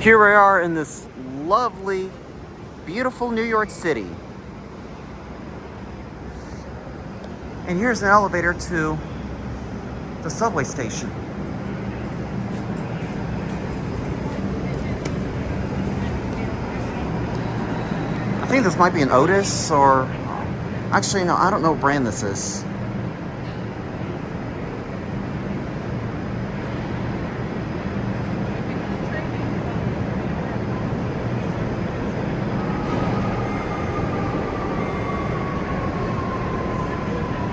Here we are in this lovely, beautiful New York City. And here's an elevator to the subway station. I think this might be an Otis or... Actually, no, I don't know what brand this is.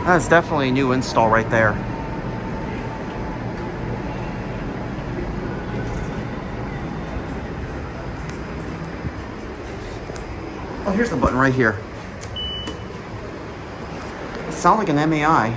That's definitely a new install right there. Oh, here's the button right here. It sounds like an MAI.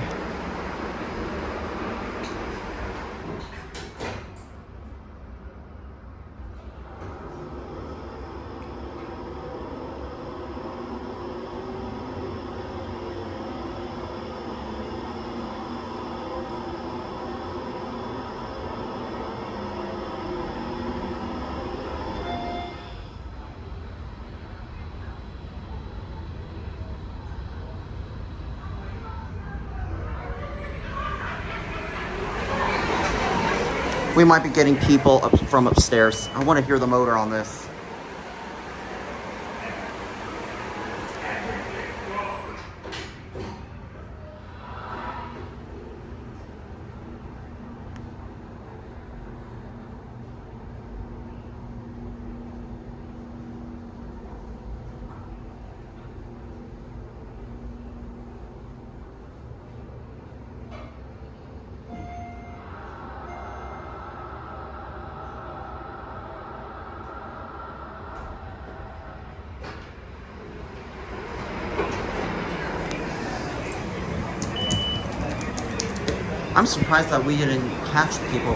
We might be getting people up from upstairs. I want to hear the motor on this. I'm surprised that we didn't catch people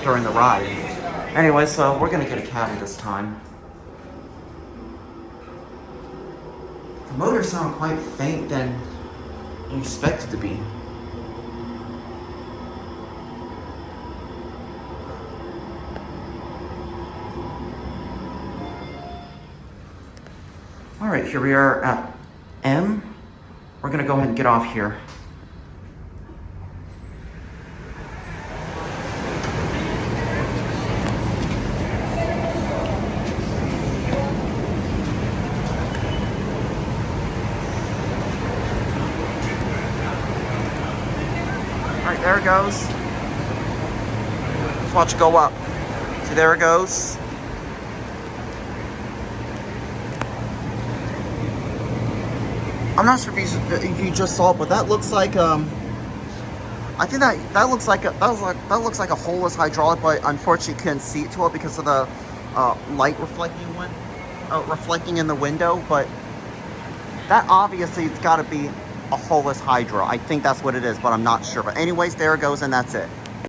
during the ride. Anyway, so we're gonna get a cab this time. The motor sounded quite faint than expected to be. All right, here we are at M. We're gonna go ahead and get off here. Alright, there it goes. Let's watch it go up. See, there it goes. I'm not sure if you just saw it, but that looks like I think that looks like a holeless hydraulic, but unfortunately couldn't see it to it because of the light reflecting in the window. But that obviously it's got to be a holeless hydro. I think that's what it is, but I'm not sure. But anyways, there it goes, and that's it.